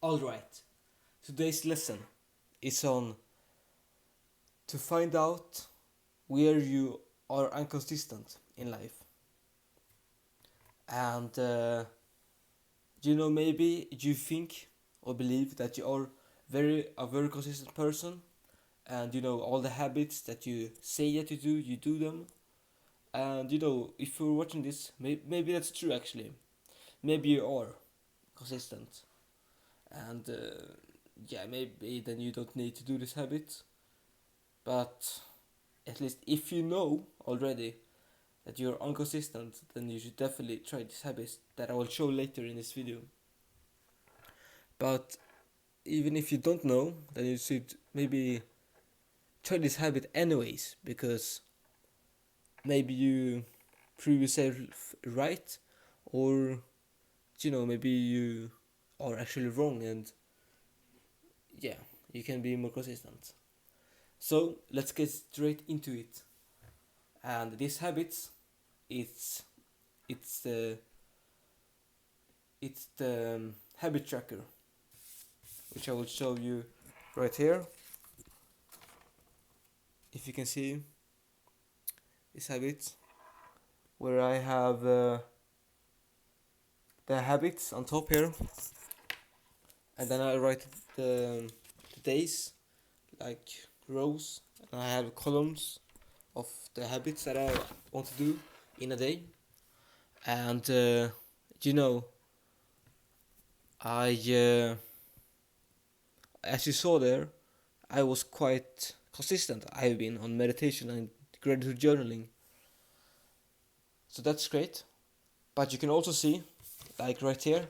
Alright, today's lesson is on to find out where you are inconsistent in life. And maybe you think or believe that you are a very consistent person, and all the habits that you say that you do them. And if you're watching this, maybe that's true actually. Maybe you are consistent, and yeah, maybe then you don't need to do this habit. But at least if you know already that you're inconsistent, then you should definitely try this habit that I will show later in this video. But even if you don't know, then you should maybe try this habit anyways, because maybe you prove yourself right, or maybe you are actually wrong, and yeah, you can be more consistent. So let's get straight into it. And these habits, it's it's the habit tracker, which I will show you right here. If you can see this habit, where I have the habits on top here, and then I write the days like rows, and I have columns of the habits that I want to do in a day. And I as you saw there, I was quite consistent. I've been on meditation and gratitude journaling, so that's great. But you can also see, like right here,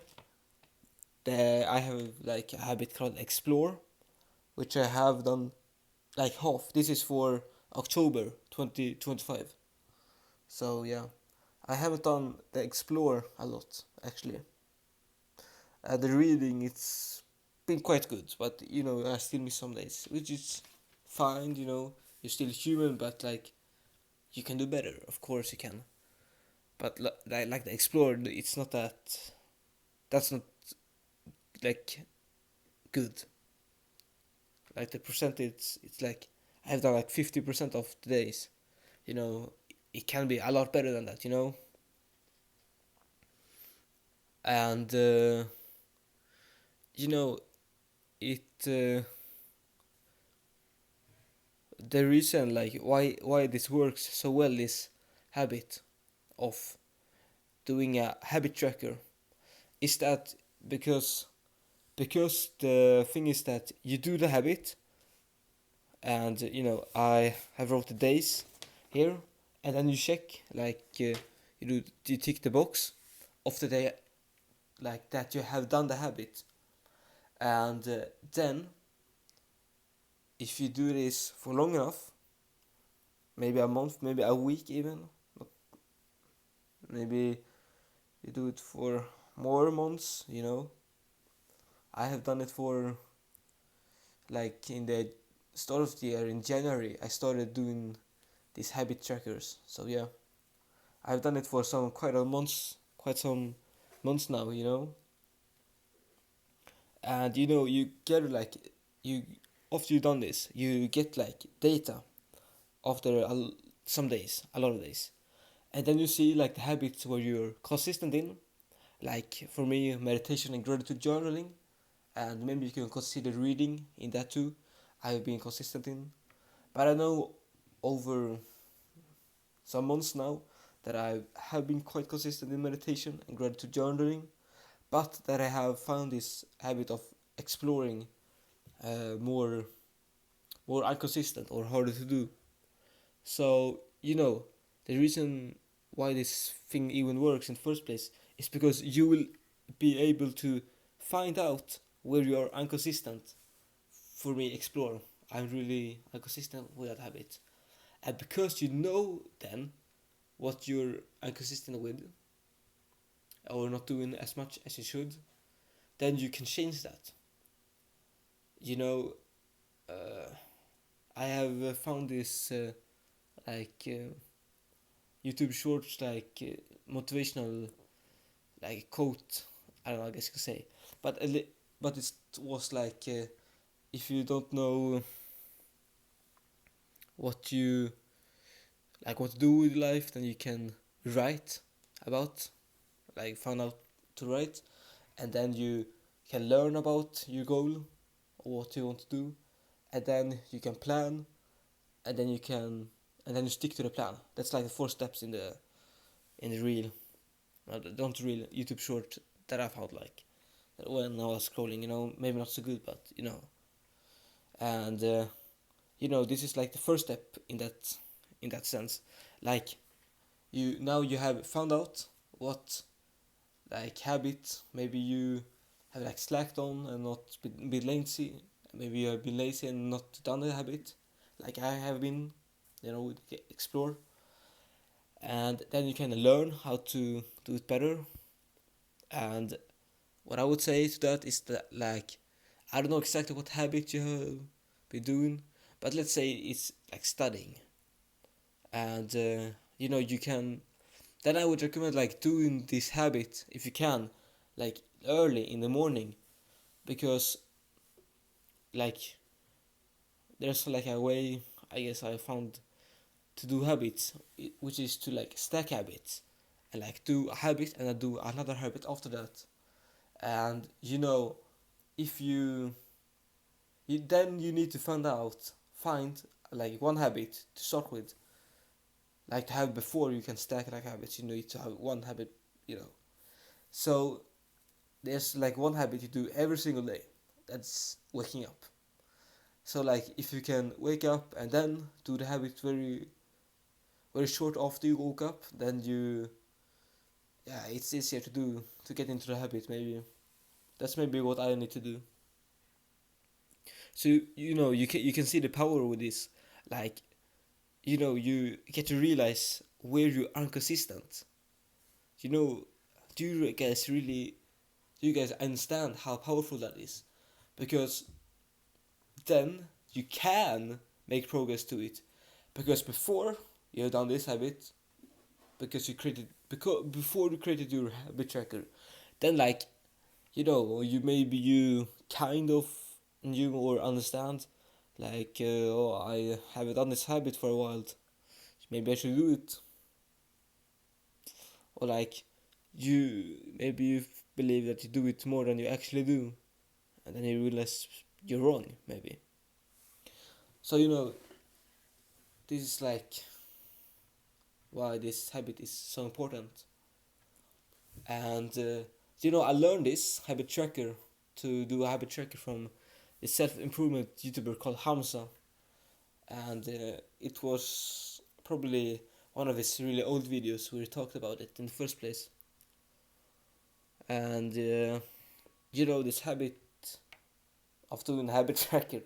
I have like a habit called explore, which I have done like half. This is for October 2025. So yeah, I haven't done the explore a lot actually. The reading, it's been quite good, but I still miss some days, which is fine. You're still human, but like you can do better. Of course you can. But like the explore, it's not that. That's not like good. Like the percentage, it's like I've done like 50% of the days. You know, it can be a lot better than that. And you know it. The reason like why this works so well, this habit of doing a habit tracker, is that because the thing is that you do the habit, and I have wrote the days here, and then you check, like you tick the box of the day, like that you have done the habit. And then if you do this for long enough, maybe a month, maybe a week even, maybe you do it for more months. I have done it for, like, in the start of the year, in January I started doing these habit trackers. So yeah, I've done it for quite some months now. And you get, like, you after you've done this, you get like data after some days, a lot of days, and then you see like the habits where you're consistent in. Like for me, meditation and gratitude journaling, and maybe you can consider reading in that too. I've been consistent in, but I know over some months now that I have been quite consistent in meditation and gratitude journaling, but that I have found this habit of exploring more inconsistent or harder to do. So the reason why this thing even works in the first place is because you will be able to find out where you are inconsistent. For me, explore. I'm really inconsistent with that habit, and because you know then what you're inconsistent with, or not doing as much as you should, then you can change that. You know, uh, I have found this like YouTube shorts, like motivational, like quote. I don't know, I guess you could say, but but it was like if you don't know what you like what to do with life, then you can write about, like find out to write, and then you can learn about your goal or what you want to do, and then you can plan, and then you stick to the plan. That's like the 4 steps in the reel, don't reel YouTube short that I found like when I was scrolling. Maybe not so good, but and this is like the first step in that sense. Like you have found out what like habit maybe you have like slacked on and not been lazy. Maybe you have been lazy and not done the habit, like I have been. Explore, and then you can learn how to do it better. And what I would say to that is that, like, I don't know exactly what habit you have been doing, but let's say it's like studying, and you can. Then I would recommend like doing this habit if you can, like early in the morning, because like there's like a way I guess I found to do habits, which is to like stack habits, and like do a habit and then do another habit after that. And if then you need to find like one habit to start with, like to have before you can stack like habits. You need to have one habit, you know. So there's like one habit you do every single day. That's waking up. So like if you can wake up and then do the habit very very short after you woke up, then it's easier to get into the habit. Maybe that's maybe what I need to do. So you can see the power with this, like you get to realize where you are inconsistent. You know, do you guys understand how powerful that is? Because then you can make progress to it. Because before you have done this habit, because before you created your habit tracker, then like you kind of knew or understand, like oh, I haven't done this habit for a while, maybe I should do it. Or like you believe that you do it more than you actually do, and then you realize you're wrong, maybe. So this is like why this habit is so important. And I learned this habit tracker to do a habit tracker from a self-improvement YouTuber called Hamza. And it was probably one of his really old videos where he talked about it in the first place. And this habit of doing habit tracker,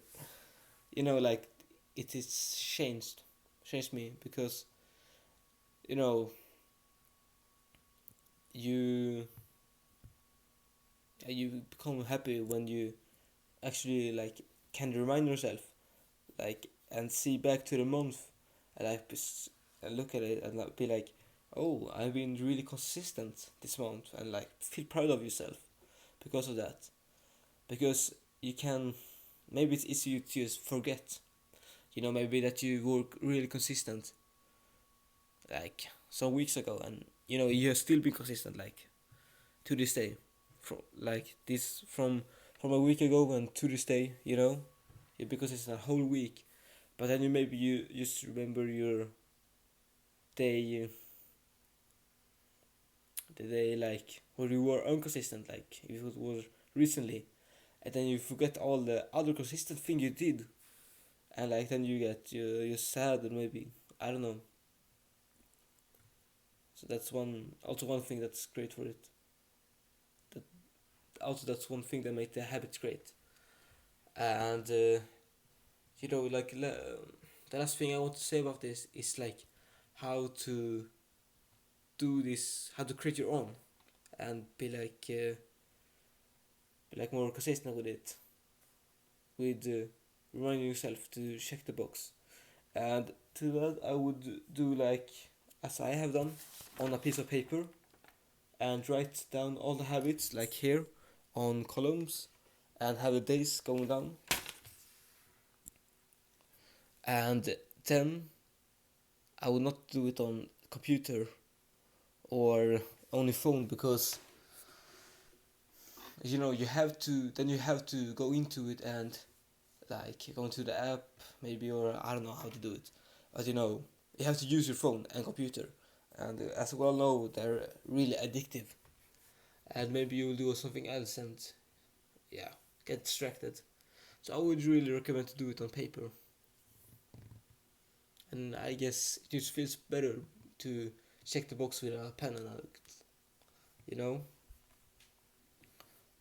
like it is changed me, because you know you you become happy when you actually like can remind yourself, like, and see back to the month, and like and look at it and like be like, oh, I've been really consistent this month, and like feel proud of yourself because of that. Because you can, maybe it's easy to just forget, maybe that you were really consistent like some weeks ago, and you have still been consistent like to this day, from like this from a week ago and to this day, because it's a whole week. But then maybe you just remember your day, the day like where you were inconsistent, like if it was recently, and then you forget all the other consistent thing you did, and like then you get you're sad, and maybe I don't know. So that's one thing that's great for it. That that's one thing that made the habits great. And like the last thing I want to say about this is like how to do this, how to create your own, and be like more consistent with it, with reminding yourself to check the box. And to that I would do like as I have done, on a piece of paper, and write down all the habits like here on columns, and have the days going down. And then I will not do it on computer or only phone, because you have to go into it and like go into the app maybe, or I don't know how to do it, but you have to use your phone and computer, and as we all know, they're really addictive, and maybe you'll do something else and yeah, get distracted. So I would really recommend to do it on paper, and I guess it just feels better to check the box with a pen and you know.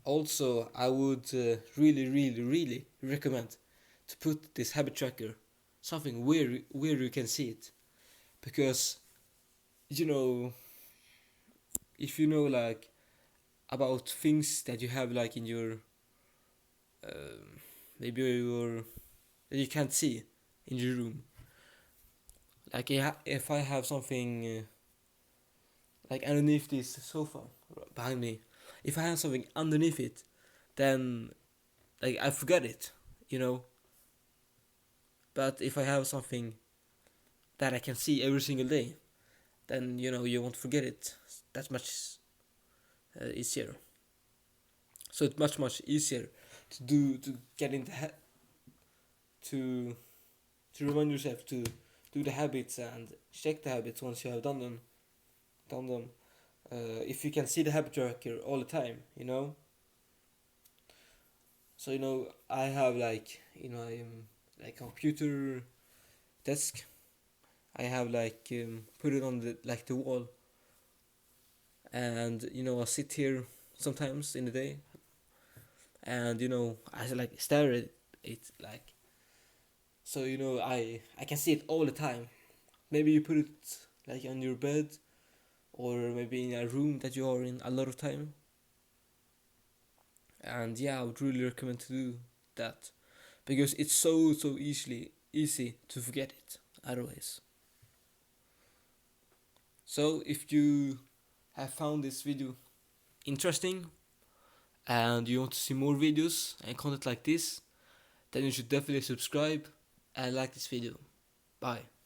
Also, I would really, really, really recommend to put this habit tracker something where you can see it, because you know if you know like about things that you have like in your maybe your that you can't see in your room. Like if I have something like underneath this sofa behind me, if I have something underneath it, then like I forget it, you know. But if I have something that I can see every single day, then you won't forget it. That's much easier. So it's much easier to get in to remind yourself to do the habits and check the habits once you have done them. If you can see the habit tracker all the time, So I have like like computer desk. I have like put it on the wall, and I sit here sometimes in the day, and I like stare at it, like, so I can see it all the time. Maybe you put it like on your bed, or maybe in a room that you are in a lot of time. And yeah, I would really recommend to do that, because it's so easy to forget it otherwise. So if you have found this video interesting and you want to see more videos and content like this, then you should definitely subscribe and like this video. Bye.